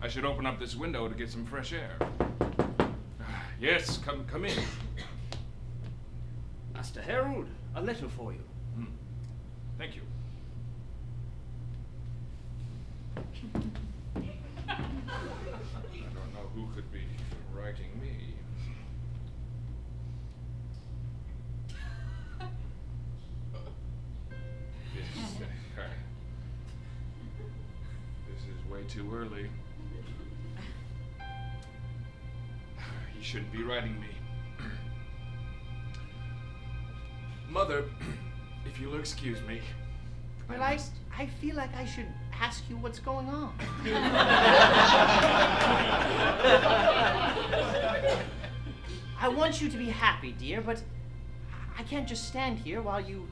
I should open up this window to get some fresh air. Yes, come in. Master Harold, a letter for you. Thank you. I don't know who could be writing me. This is way too early. He shouldn't be writing me. Mother, if you'll excuse me. Well, I feel like I should ask you what's going on. I want you to be happy, dear, but I can't just stand here while you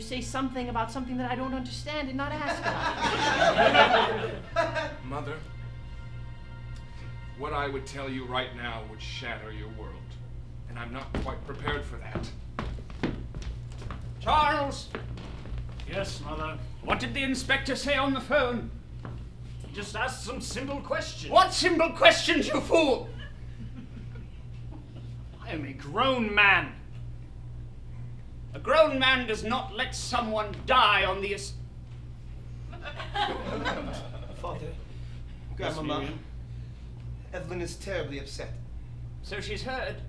say something about something that I don't understand and not ask about. Mother, what I would tell you right now would shatter your world, and I'm not quite prepared for that. Charles! Yes, Mother. What did the inspector say on the phone? He just asked some simple questions. What simple questions, you fool? I am a grown man. A grown man does not let someone die on the Father, Grandmama, Evelyn is terribly upset. So she's heard.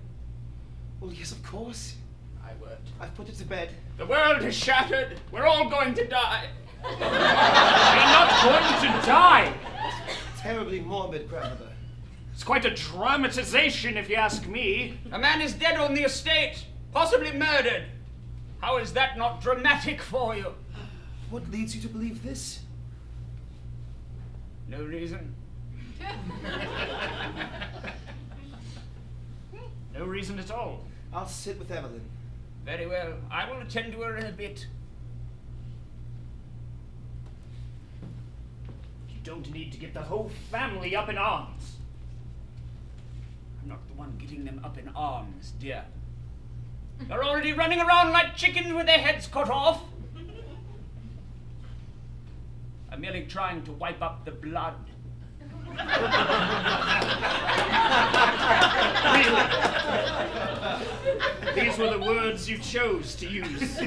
Well, yes, of course. My word. I've put her to bed. The world is shattered. We're all going to die. We're not going to die. Terribly morbid, Grandmother. It's quite a dramatization, if you ask me. A man is dead on the estate, possibly murdered. How is that not dramatic for you? What leads you to believe this? No reason. No reason at all. I'll sit with Evelyn. Very well. I will attend to her in a bit. You don't need to get the whole family up in arms. I'm not the one getting them up in arms, dear. They're already running around like chickens with their heads cut off. I'm merely trying to wipe up the blood. These were the words you chose to use.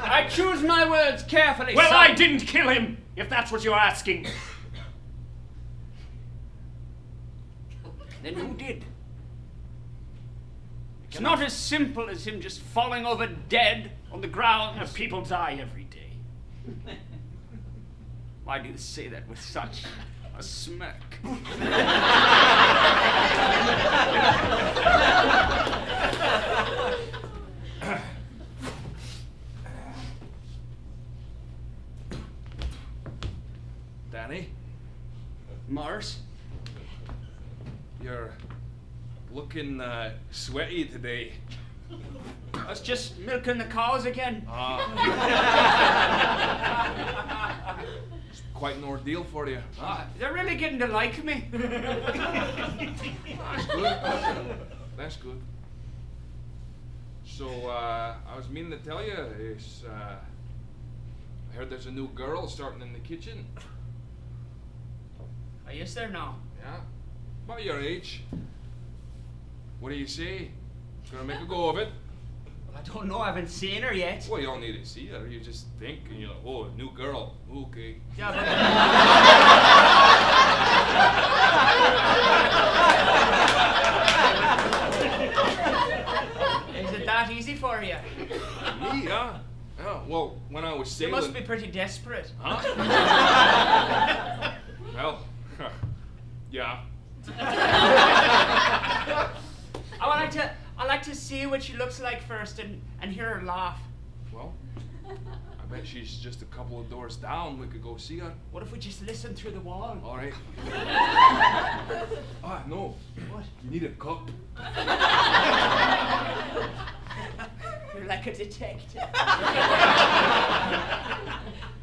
I choose my words carefully, Well, son. I didn't kill him, if that's what you're asking. Then who did? It's not as simple as him just falling over dead on the ground. People die every day. Why do you say that with such a smirk? Danny, Morris? you're looking sweaty today. I was just milking the cows again. It's quite an ordeal for you. They're really getting to like me. That's good. That's good. So, I was meaning to tell you, I heard there's a new girl starting in the kitchen. Are you there now? Yeah? About your age. What do you say? Gonna make a go of it? Well, I don't know. I haven't seen her yet. Well, you don't need to see her. You just think, and you're like, oh, a new girl. Okay. Yeah, but... Is it that easy for you? Me, huh? Yeah, well, when I was You sailing... must be pretty desperate. Huh? Well, yeah. I like to see what she looks like first and hear her laugh. Well, I bet she's just a couple of doors down. We could go see her. What if we just listen through the wall? All right. No. What? You need a cup. You're like a detective.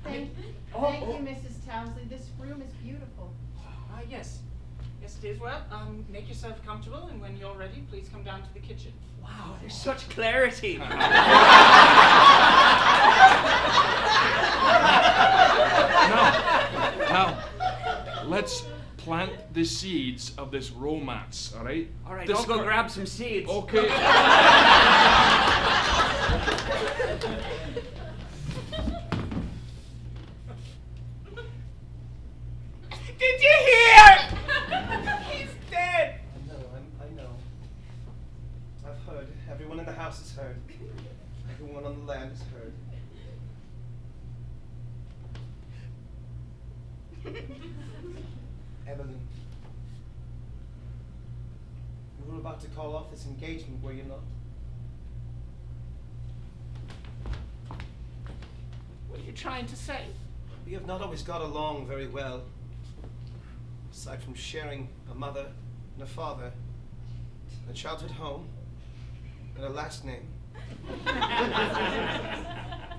Thank you, Mrs. Townsley. This room is beautiful. Yes. Yes, it is. Well, make yourself comfortable, and when you're ready, please come down to the kitchen. Wow, there's such clarity. Now, let's plant the seeds of this romance, all right? All right, This I'll go gr- grab some seeds. Okay. Did you hear? He's dead. I know. I've heard. Everyone in the house has heard. Everyone on the land has heard. Evelyn. You were about to call off this engagement, were you not? What are you trying to say? We have not always got along very well. Aside from sharing a mother and a father, a childhood home, and a last name.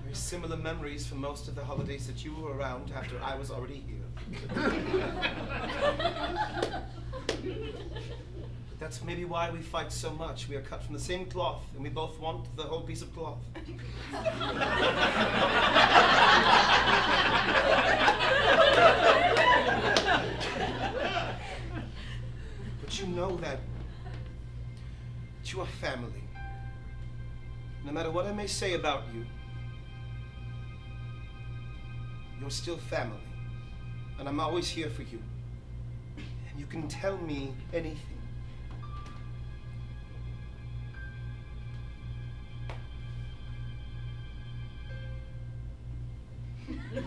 Very similar memories from most of the holidays that you were around after I was already here. But that's maybe why we fight so much. We are cut from the same cloth, and we both want the whole piece of cloth. But you know that you are family. No matter what I may say about you, you're still family. And I'm always here for you. And you can tell me anything.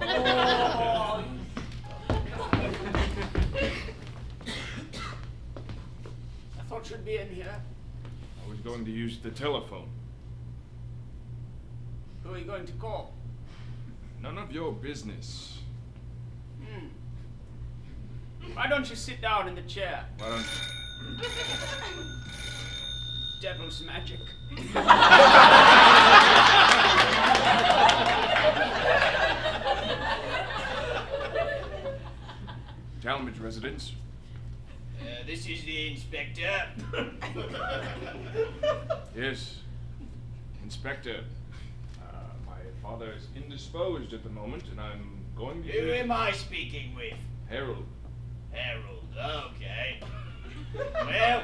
I thought you'd be in here. I was going to use the telephone. Who are you going to call? None of your business. Why don't you sit down in the chair? Why don't Devil's magic. Talmadge residence? This is the inspector. Yes. Inspector. My father is indisposed at the moment, and I'm going to... Who am I speaking with? Harold. Harold, okay. Well,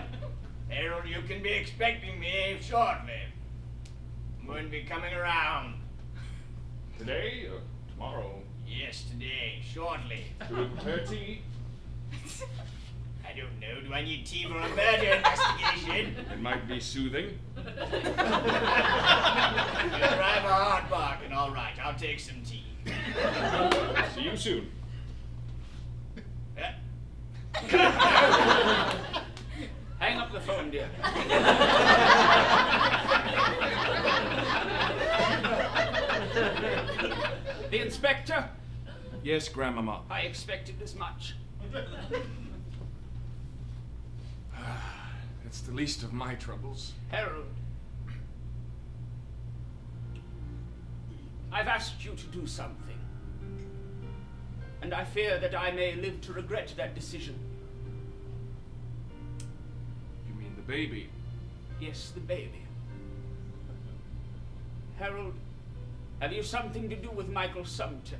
Harold, you can be expecting me shortly. I'm going to be coming around. Today or tomorrow? Yes, today, shortly. To prepare tea? I don't know. Do I need tea for a murder investigation? It might be soothing. You'll drive a hard bargain. All right, I'll take some tea. See you soon. Hang up the phone, dear. The inspector? Yes, Grandmama. I expected as much. It's the least of my troubles. Harold, I've asked you to do something, and I fear that I may live to regret that decision. You mean the baby? Yes, the baby. Harold, have you something to do with Michael Sumter?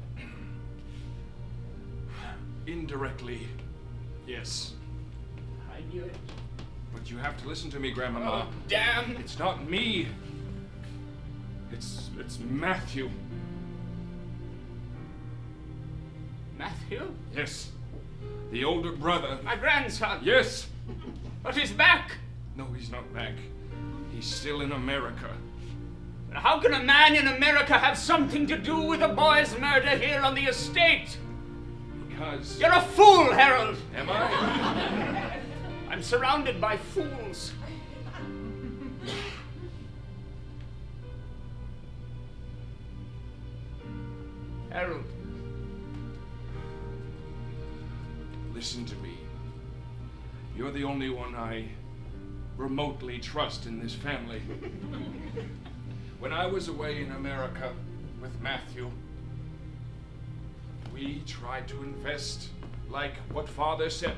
Indirectly, yes. I knew it. But you have to listen to me, Grandmama. Oh, damn! It's not me. It's Matthew. Matthew? Yes. The older brother. My grandson. Yes. But he's back. No, he's not back. He's still in America. But how can a man in America have something to do with a boy's murder here on the estate? Because... You're a fool, Harold. Am I? I'm surrounded by fools. Harold. Listen to me. You're the only one I remotely trust in this family. When I was away in America with Matthew, we tried to invest like what Father said.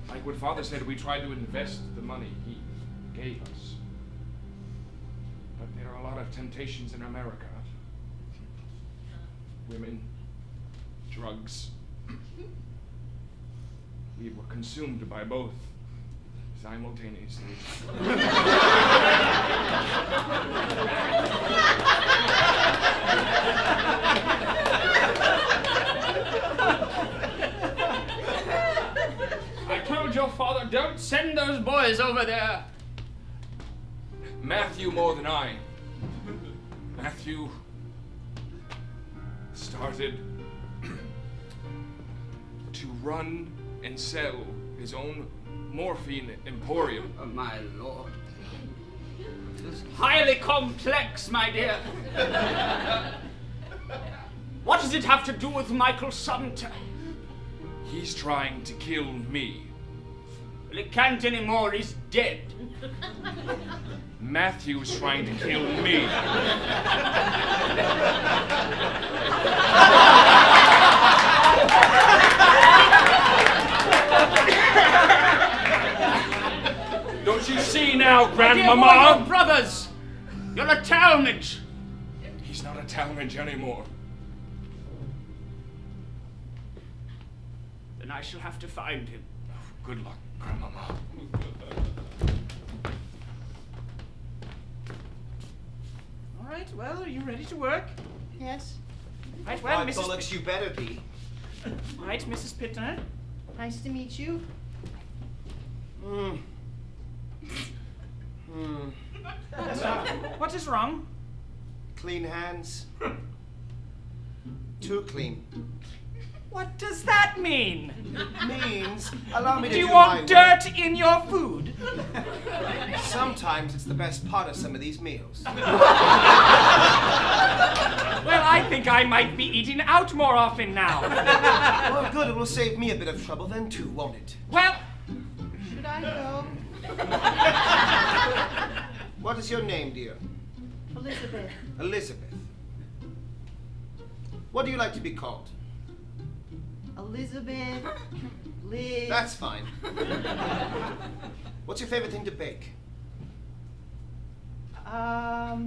Like what Father said, we tried to invest the money he gave us. But there are a lot of temptations in America. women, drugs. We were consumed by both simultaneously. I told your father, don't send those boys over there. Matthew more than I. Matthew started to run and sell his own morphine emporium. Oh, my lord. It is highly complex, my dear. What does it have to do with Michael Sumter? He's trying to kill me. Well, he can't anymore, he's dead. Matthew's trying to kill me. Don't you see now, Grandmama? My dear boy, you're brothers. You're a Talmadge. He's not a Talmadge anymore. Then I shall have to find him. Good luck, Grandmama. All right, well, are you ready to work? Yes. Right, well, Why, Mrs. bollocks, you better be. Right, Mrs. Pittner. Nice to meet you. What is wrong? Clean hands. Too clean. What does that mean? Means, allow me to Do you do want my dirt in your food? work. Sometimes it's the best part of some of these meals. Well, I think I might be eating out more often now. Well, good, it will save me a bit of trouble then too, won't it? Well, Should I go? What is your name, dear? Elizabeth. Elizabeth. What do you like to be called? Elizabeth. Liz. That's fine. What's your favorite thing to bake? I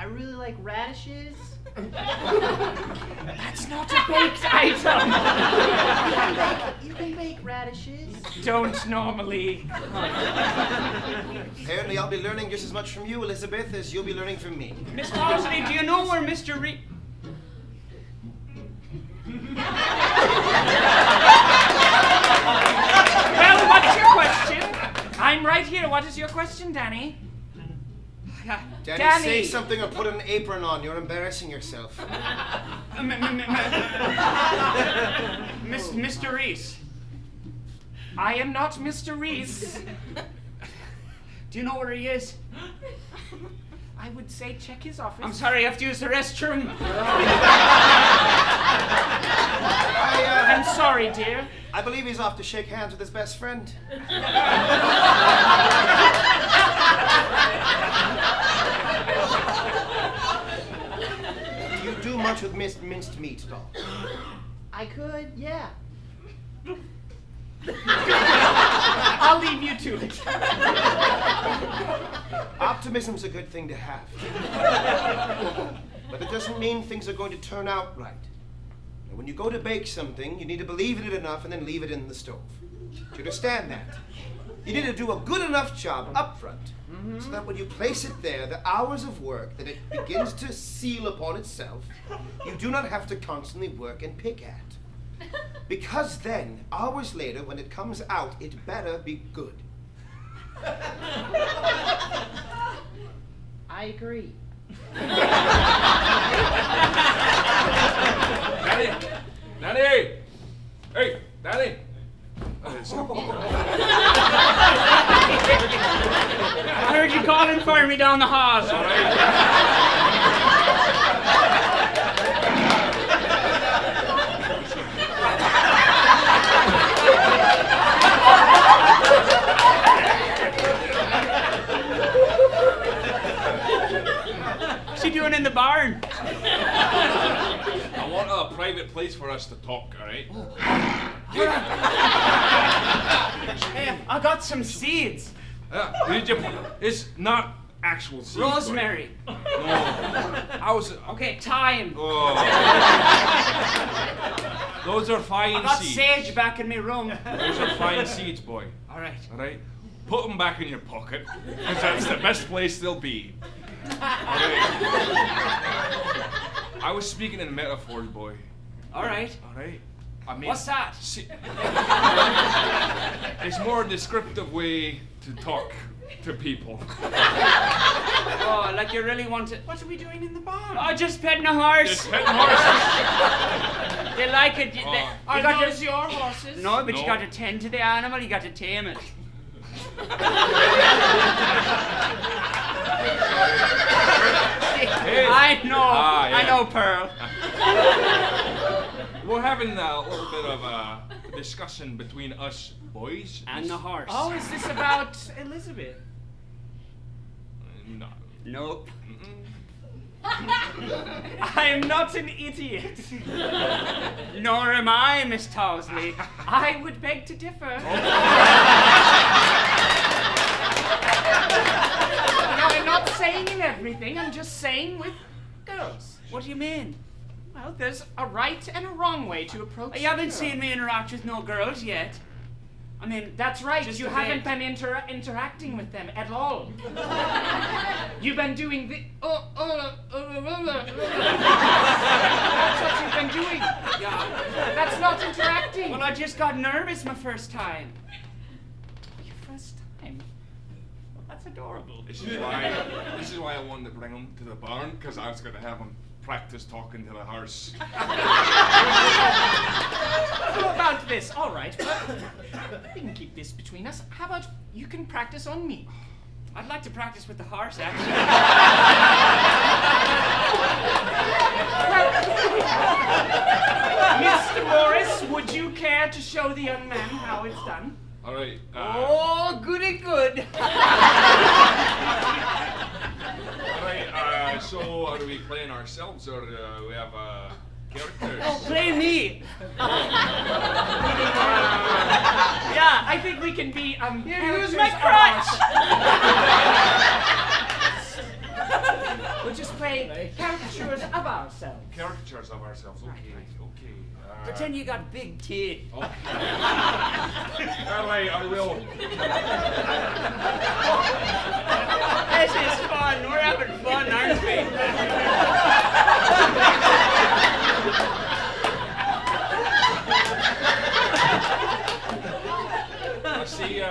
really like radishes. that's not a baked item. You can bake radishes. Don't normally. Apparently I'll be learning just as much from you, Elizabeth, as you'll be learning from me. Miss Parsley, do you know where Mr. Reed... Well, what's your question? I'm right here. What is your question, Danny? Danny, say something or put an apron on. You're embarrassing yourself. Mr. Reese. I am not Mr. Reese. Do you know where he is? I would say check his office. I'm sorry, I have to use the restroom. I'm sorry, dear. I believe he's off to shake hands with his best friend. Do you do much with minced meat, doll? I could, yeah. I'll leave you to it. Optimism's a good thing to have. But it doesn't mean things are going to turn out right. And when you go to bake something, you need to believe in it enough and then leave it in the stove. Do you understand that? You need to do a good enough job up front, so that when you place it there, the hours of work that it begins to seal upon itself, you do not have to constantly work and pick at. Because then, hours later, when it comes out, it better be good. I agree. Danny! Hey, Danny! I heard you calling for me down the hall. What's he doing in the barn? I want a private place for us to talk, all right? Hey, I got some seeds. It's not actual seeds. Rosemary. Right? No. I was. Okay, time. Oh. Those are fine I got seeds. sage back in my room. Those are fine seeds, boy. All right. All right. Put them back in your pocket, because that's the best place they'll be. All right. I was speaking in metaphors, boy. All right. All right. I mean, What's that? It's more a descriptive way to talk to people. Oh, like you really want to. What are we doing in the barn? Oh, just petting a horse. Just petting horses. They like it. Are You got those to, your horses? no, but No. you got to tend to the animal. You got to tame it. Hey. I know. Yeah. I know, Pearl. We're having a little bit of a discussion between us boys. And the horse. Oh, is this about Elizabeth? No. Nope. Mm-mm. I'm not an idiot. Nor am I, Miss Towsley. I would beg to differ. No, I'm not saying in everything. I'm just saying with girls. What do you mean? Well, there's a right and a wrong way to approach. You haven't a girl. seen me interact with no girls yet. I mean, That's right. Just You a haven't bit. been interacting with them at all. You've been doing the. That's what you've been doing. yeah. That's not interacting. Well, I just got nervous my first time. Your first time. Well, that's adorable. This is why I wanted to bring him to the barn, because I was going to have him practice talking to the horse. How about this? All right, but we can keep this between us. How about you can practice on me? I'd like to practice with the horse, actually. Mr. Morris, would you care to show the young man how it's done? All right. Oh, goody good. All right. So are we playing ourselves, or we have characters? Oh, play me. Yeah, I think we can be use characters my of crutch. ourselves. We'll just play caricatures of ourselves. Caricatures of ourselves. Okay. Okay. Pretend you got big teeth. Okay. All right. I will. This is fun. We're having fun, aren't we? Let's see. All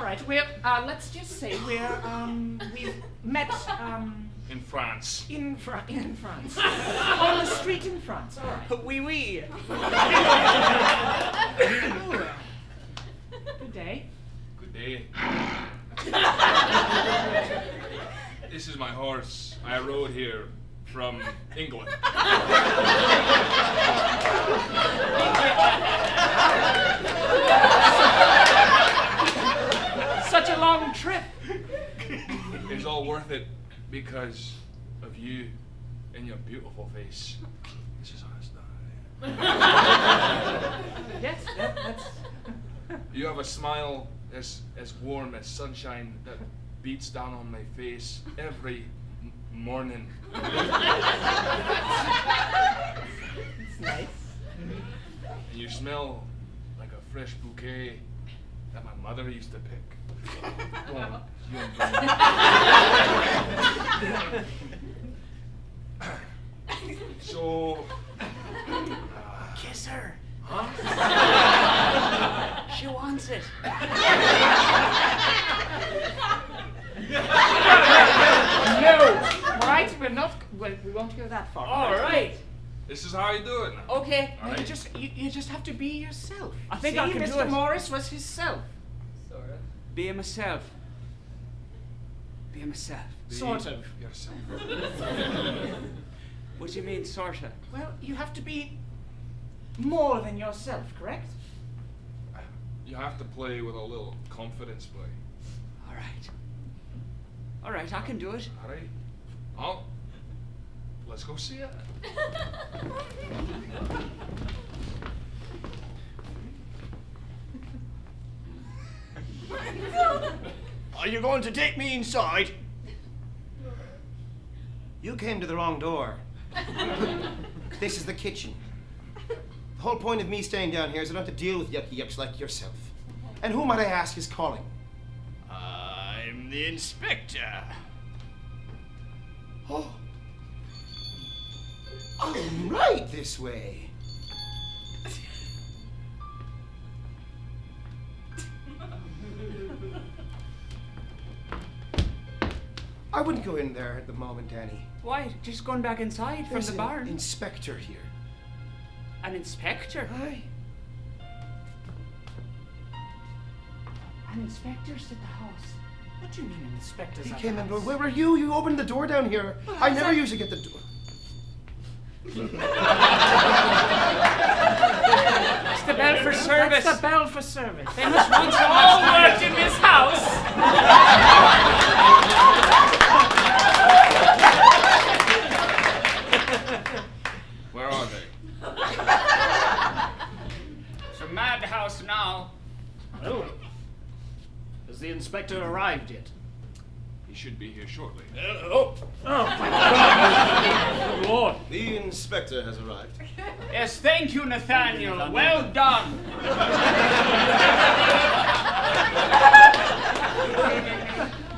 right. We're let's just say we've met In France. in France on the street in France. All right. Oui, oui. Good day. Good day. This is my horse. I rode here from England. Such a long trip. It's all worth it because of you and your beautiful face. This is how it's done. Yes, that's. You have a smile as warm as sunshine that beats down on my face every morning. It's nice. And you smell like a fresh bouquet that my mother used to pick. Oh, you So, Kiss her. huh? She wants it. No. Right? We're not. Well, we won't go that far. All right. This is how you do it. Okay. All You right. just you just have to be yourself. I think See, I can do Mr. it. Morris was himself. Be myself. Be myself. Be Sort of. yourself. What do you mean, sorta? Well, you have to be more than yourself, correct? You have to play with a little confidence, boy. All right. All right, I can do it. All right. Oh, let's go see it. Are you going to take me inside? You came to the wrong door. This is the kitchen. The whole point of me staying down here is I don't have to deal with yucky yucks like yourself. And who might I ask is calling? I'm the inspector. Oh. Oh, right this way. I wouldn't go in there at the moment, Danny. Why? Just going back inside from There's the an barn. inspector here. An inspector? Aye. An inspector's at the house. What do you mean an inspector's He at came the in. house? Where were you? You opened the door down here. I never usually get the door. It's the bell for service. That's the bell for service. They must want some all worked in this house. Where are they? It's a madhouse now. Oh. Has the inspector arrived yet? He should be here shortly. Oh, my God! Good Lord. The inspector has arrived. Yes, thank you, Nathaniel. Well done.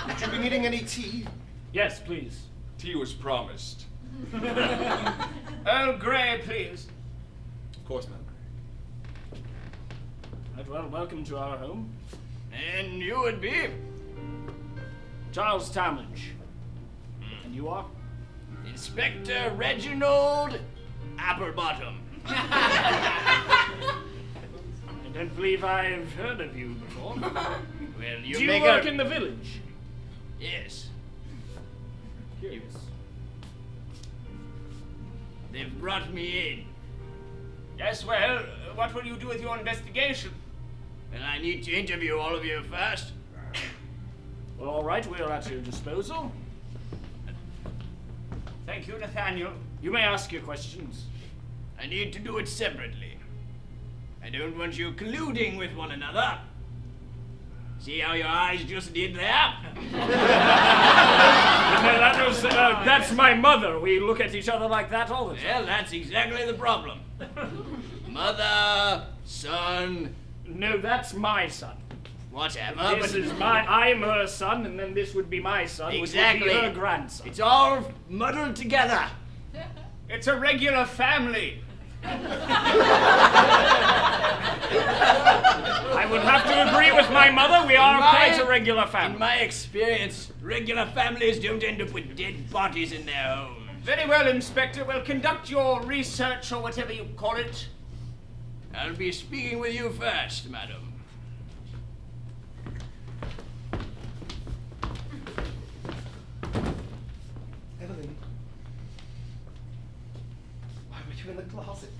Would you be needing any tea? Yes, please. Tea was promised. Earl Grey, please. Of course, ma'am. Right, well, welcome to our home. And you would be? Charles Talmadge. And you are? Inspector Reginald Applebottom. I don't believe I've heard of you before. Well, Do you work in the village? Yes. Curious. They've brought me in. Yes, well, what will you do with your investigation? And I need to interview all of you first. Well, all right, we're at your disposal. Thank you, Nathaniel. You may ask your questions. I need to do it separately. I don't want you colluding with one another. See how your eyes just did there? That's my mother. We look at each other like that all the time. Well, that's exactly the problem. Mother, son, No, that's my son. whatever. This but is I'm her son, and then this would be my son, Exactly. which would be her grandson. It's all muddled together. It's a regular family. I would have to agree with my mother. We are quite a regular In family. my experience, regular families don't end up with dead bodies in their homes. Very well, Inspector. Well, conduct your research or whatever you call it. I'll be speaking with you first, madam. Evelyn. Why were you in the closet?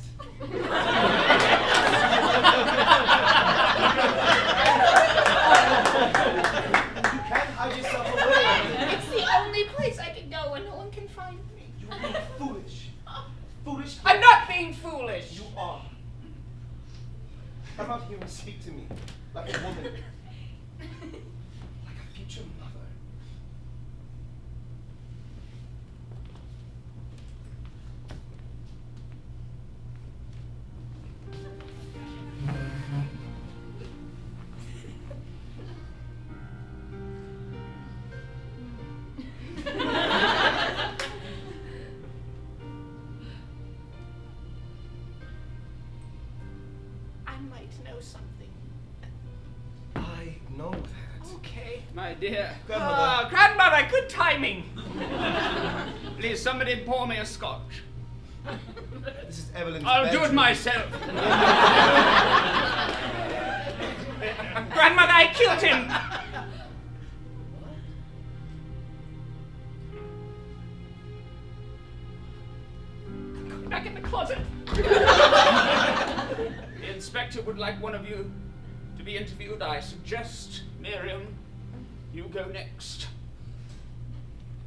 You can't hide yourself away. It's the only place I can go and no one can find me. You're being foolish. Foolish. I'm not being foolish. You are. Come out here and speak to me like a woman. Like a future mother. I might know something. I know that. Okay. My dear. Grandmother. Grandmother, good timing. Please, somebody pour me a scotch. This is Evelyn's I'll do it bedroom. myself. Grandmother, I killed him. Go back in the closet. The inspector would like one of you to be interviewed. I suggest, Miriam, you go next.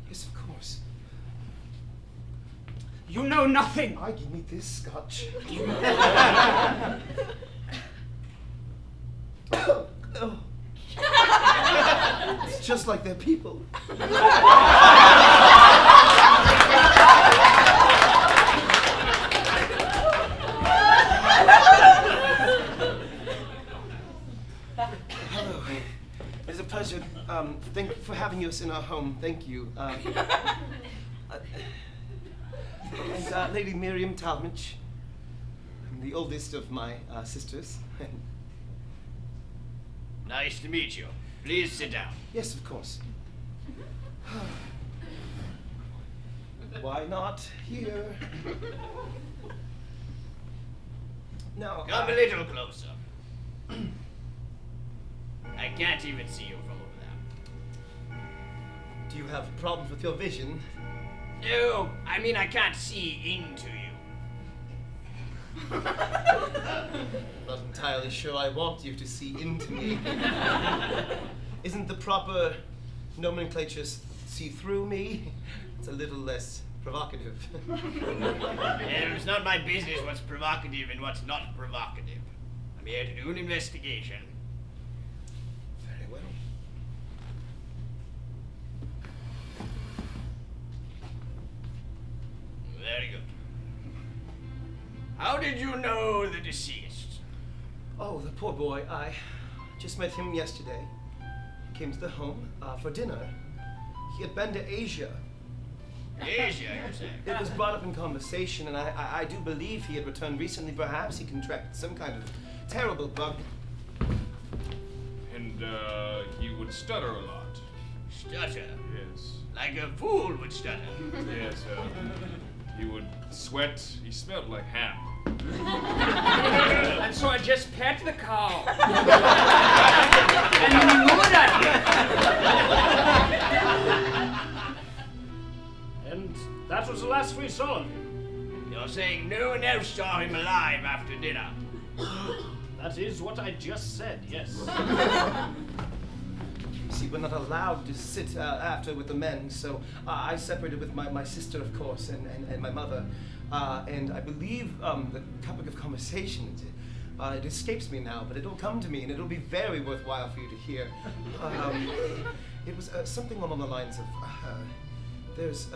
Yes, of course. You know nothing. I give me this scotch. Oh. It's just like their people. happiness in our home, thank you. And Lady Miriam Talmadge, I'm the oldest of my sisters. Nice to meet you. Please sit down. Yes, of course. Why not here? Now, Come a little closer. I can't even see you from over there. do you have problems with your vision? No, I mean I can't see into you. Not entirely sure I want you to see into me. Isn't the proper nomenclature see through me? It's a little less provocative. It's not my business what's provocative and what's not provocative. I'm here to do an investigation. Very well. Very good. How did you know the deceased? Oh, the poor boy. I just met him yesterday. He came to the home for dinner. He had been to Asia. Asia, you say? It was brought up in conversation, and I do believe he had returned recently. Perhaps he contracted some kind of terrible bug. And he would stutter a lot. Stutter? Yes. Like a fool would stutter. Yes, he would sweat. He smelled like ham. And so I just pet the cow. And you knew that. And that was the last we saw of him. You're saying no one else saw him alive after dinner? That is what I just said, yes. See, we're not allowed to sit after with the men, so I separated with my sister, of course, and my mother. And I believe the topic of conversation, it escapes me now, but it'll come to me, and it'll be very worthwhile for you to hear. It was something along the lines of, there's,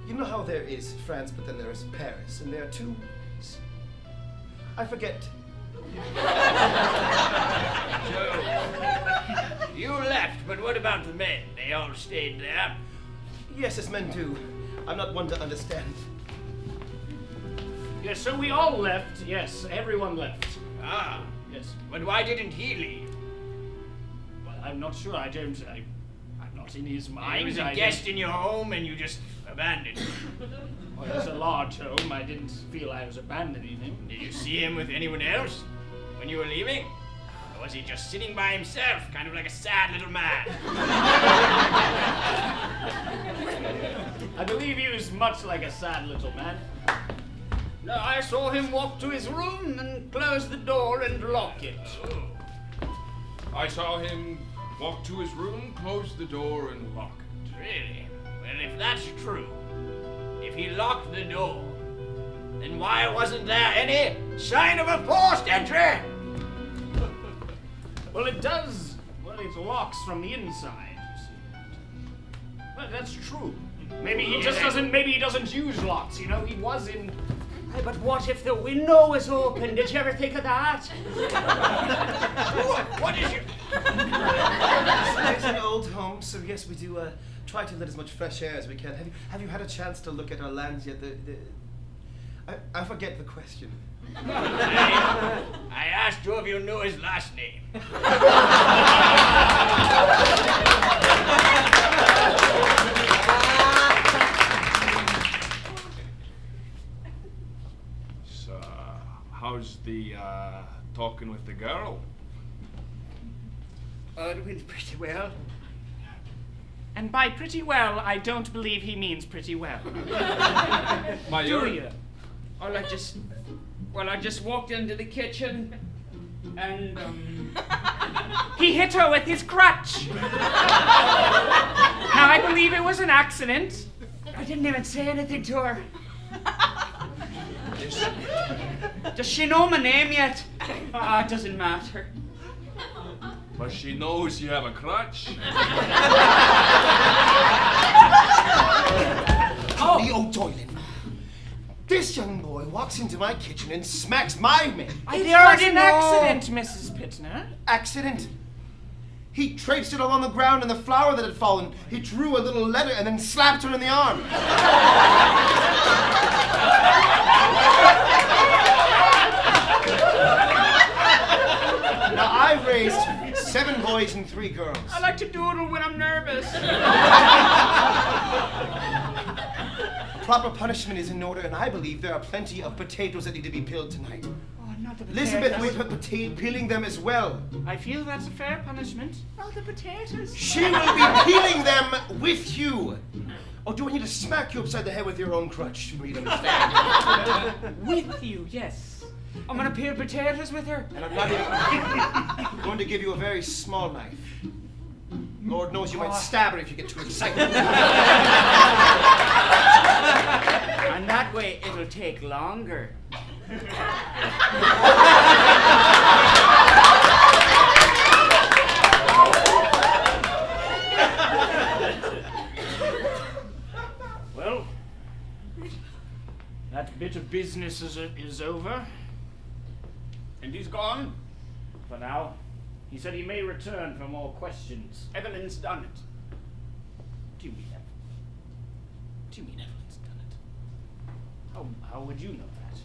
you know how there is France, but then there is Paris, and there are two, I forget. Joe, you left, but what about the men? They all stayed there? Yes, as men do. I'm not one to understand. Yes, so we all left. Yes, everyone left. Ah, Yes. but why didn't he leave? Well, I'm not sure. I'm not in his mind. He was a guest in your home and you just abandoned him. Well, it's a large home. I didn't feel I was abandoning him. Did you see him with anyone else when you were leaving? Or was he just sitting by himself, kind of like a sad little man? I believe he was much like a sad little man. No, I saw him walk to his room and close the door and lock it. Oh. I saw him walk to his room, close the door, and lock it. Really? Well, if that's true, if he locked the door, then why wasn't there any sign of a forced entry? Well, it does. Well, it locks from the inside, you see. Well, that's true. Maybe he just doesn't. Maybe he doesn't use locks. You know, he was in. Hey, but what if the window was open? Did you ever think of that? What is your... It's an old home, so yes, we do try to let as much fresh air as we can. Have you had a chance to look at our lands yet? I forget the question. I asked you if you knew his last name. So, how's the talking with the girl? It went pretty well. And by pretty well, I don't believe he means pretty well. My Do you? Well, I just walked into the kitchen and, He hit her with his crutch. Now, I believe it was an accident. I didn't even say anything to her. Does she know my name yet? It doesn't matter. But she knows you have a crutch. The O'Doylin. This young boy walks into my kitchen and smacks my men. It was an accident, Mrs. Pittner. Accident? He traced it along the ground and the flower that had fallen. He drew a little letter and then slapped her in the arm. Now, I've raised 7 boys and 3 girls. I like to doodle when I'm nervous. Proper punishment is in order, and I believe there are plenty of potatoes that need to be peeled tonight. Oh, not the potatoes. Elizabeth will be peeling them as well. I feel that's a fair punishment. Not the potatoes. She will be peeling them with you. Or do I need to smack you upside the head with your own crutch for me to understand? With you, yes. I'm gonna peel potatoes with her. And I'm not even going to give you a very small knife. Lord knows you might stab her if you get too excited. And that way it'll take longer. Well, that bit of business is over. And he's gone? For now. He said he may return for more questions. Evelyn's done it. What do you mean, Evelyn? What do you mean Evelyn's done it? How would you know that?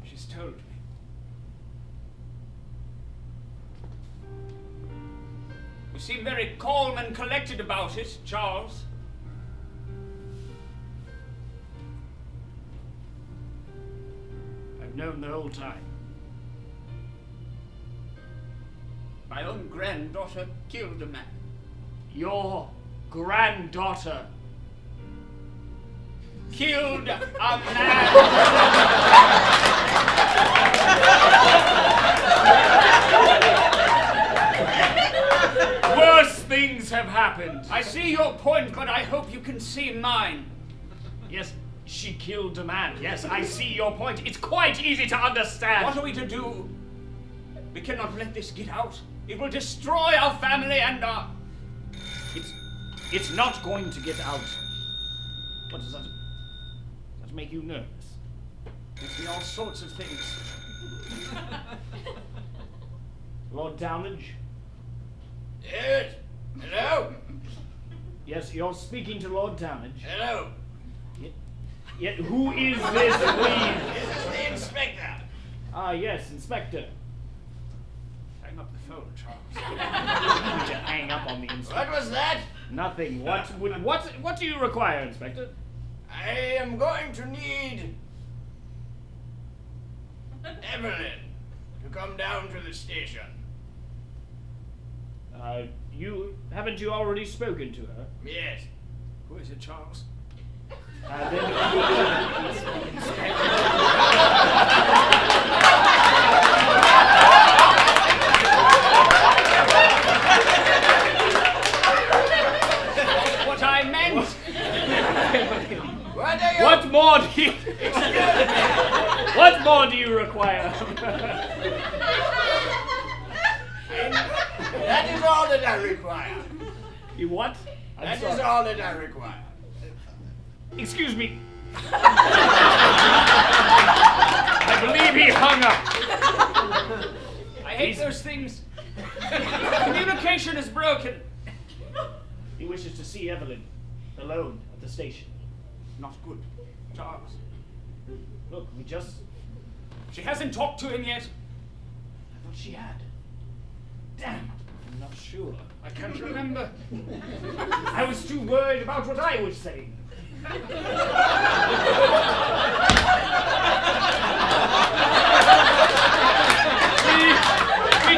She's told me. You seem very calm and collected about it, Charles. I've known the whole time. My own granddaughter killed a man. Your granddaughter Killed a man! Worse things have happened. I see your point, but I hope you can see mine. Yes, she killed a man. Yes, I see your point. It's quite easy to understand. What are we to do? We cannot let this get out. It will destroy our family and our... It's not going to get out. What does that make you nervous? Makes me all sorts of things. Lord Downage? Yes. Hello? Yes, you're speaking to Lord Downage. Hello. Yet who is this, please? This is the inspector. Ah, yes, Inspector. Hang up the phone, Charles. You need to hang up on the Inspector. What was that? Nothing. What do you require, Inspector? I am going to need Evelyn to come down to the station. Haven't you already spoken to her? Yes. Who is it, Charles? What I meant. What more do you? What more do you require? That is all that I require. You what? That is all that I require. Excuse me. I believe he hung up. I hate those things. Communication is broken. He wishes to see Evelyn alone at the station. Not good, Charles. Look, She hasn't talked to him yet. I thought she had. Damn, I'm not sure. I can't remember. I was too worried about what I was saying. We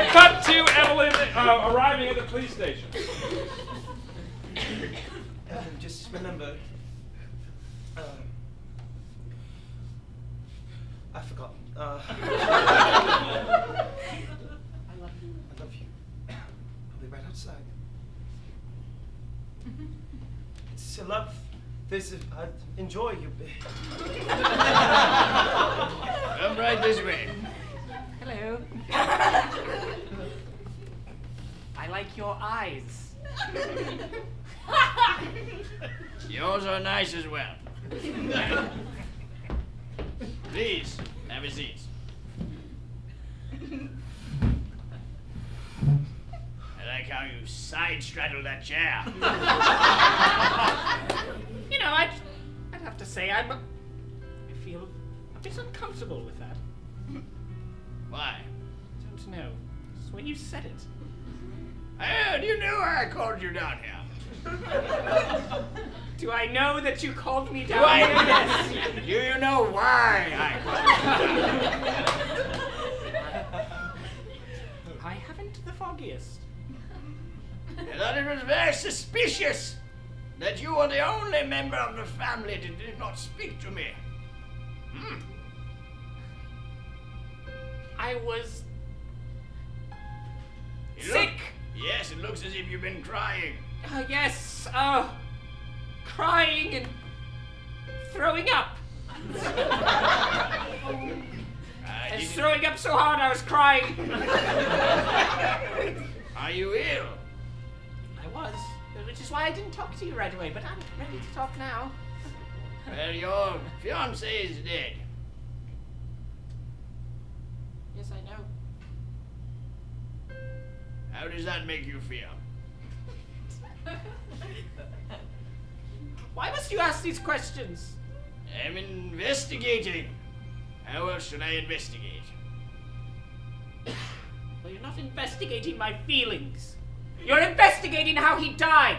cut to Evelyn arriving at the police station. Just remember, I've forgotten. I love you. I love you. I'll be right outside. It's a love. I enjoy you. Come right this way. Hello. I like your eyes. Yours are nice as well. Please, have a seat. I like how you side-straddled that chair. You know, I'd have to say I feel a bit uncomfortable with that. Why? I don't know. It's when you said it. I heard you knew I called you down here. Do I know that you called me down Do I? here? Yes. Do you know why I called you down here? I haven't the foggiest. I thought it was very suspicious that you were the only member of the family that did not speak to me. I was You sick. Yes, it looks as if you've been crying. Yes. Crying and throwing up. I was throwing up so hard I was crying. Are you ill? I was, which is why I didn't talk to you right away, but I'm ready to talk now. Well, your fiancé is dead. Yes, I know. How does that make you feel? Why must you ask these questions? I'm investigating. How else should I investigate? Well, you're not investigating my feelings. You're investigating how he died.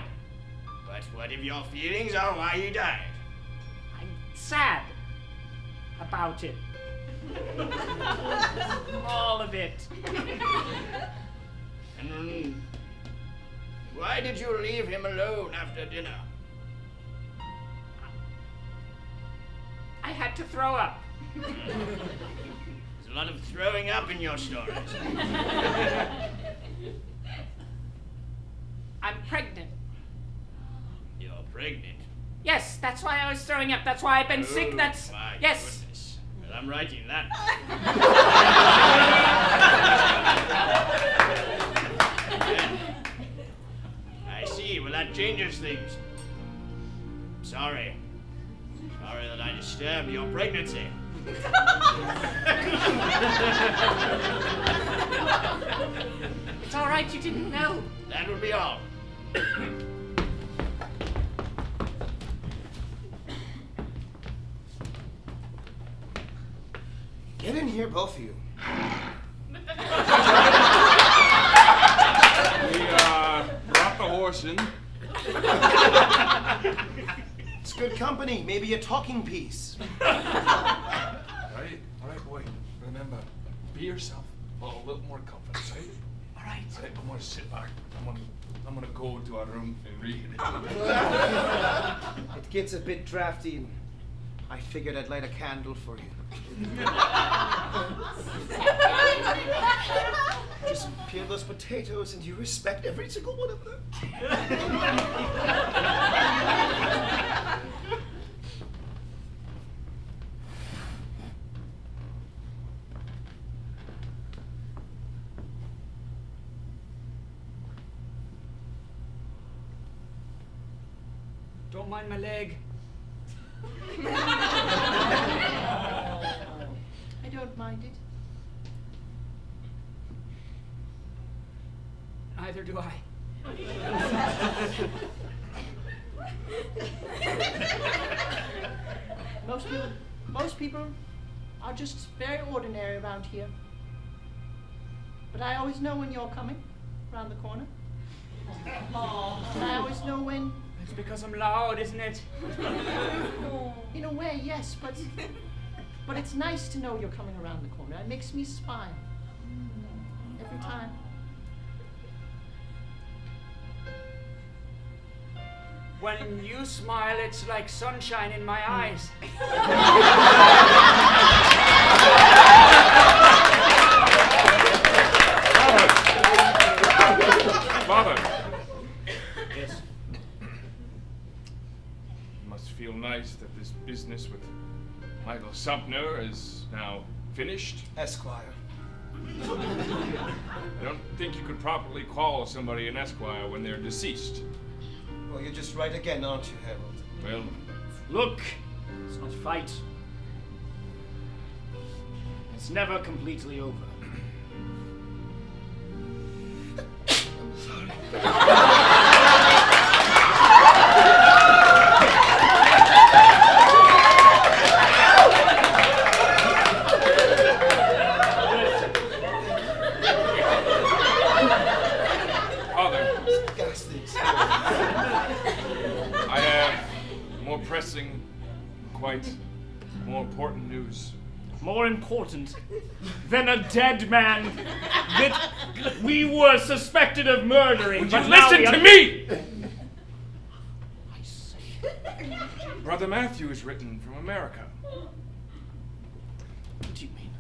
But what if your feelings are why he died? I'm sad about it. All of it. And why did you leave him alone after dinner? I had to throw up. There's a lot of throwing up in your stories. I'm pregnant. You're pregnant. Yes, that's why I was throwing up. That's why I've been sick. That's My yes. goodness. Well, I'm writing that. I see. Well, that changes things. Sorry. Sorry that I disturbed your pregnancy. It's all right. You didn't know. That will be all. Get in here, both of you. We brought the horse in. It's good company. Maybe a talking piece. All right, boy. Remember, be yourself. A little more confidence, right? All right. All right, I'm gonna sit back. I'm gonna go to our room and read. It gets a bit drafty, and I figured I'd light a candle for you. Just peel those potatoes, and you respect every single one of them. Don't mind my leg. I don't mind it. Neither do I. Most people are just very ordinary around here. But I always know when you're coming around the corner. And I always know when. It's because I'm loud, isn't it? In a way, yes, but it's nice to know you're coming around the corner. It makes me smile. Every time. When you smile, it's like sunshine in my eyes. Father. Yes. It must feel nice that this business with Michael Sumner is now finished. Esquire. I don't think you could properly call somebody an esquire when they're deceased. Well, you're just right again, aren't you, Harold? Well, Look, it's not a fight. It's never completely over. I'm sorry. Father, I have more pressing, quite more important news. More important than a dead man that we were suspected of murdering. Would but you now listen we to are- me? I say. Brother Matthew is written from America. What do you mean?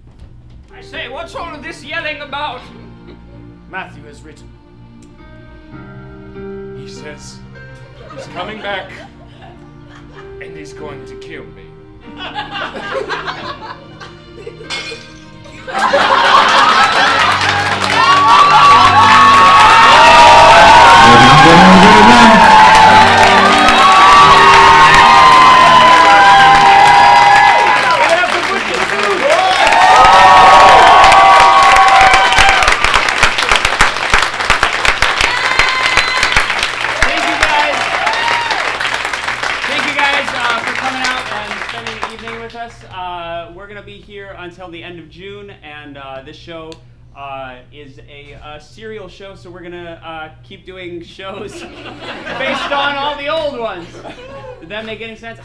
I say, what's all of this yelling about? Matthew has written. He says he's coming back and he's going to kill me. We're going to be here until the end of June, and this show is a serial show, so we're going to keep doing shows based on all the old ones. Did that make any sense?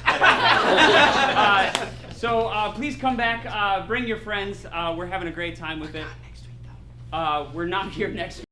So please come back, bring your friends. We're having a great time with it. We're not here next week.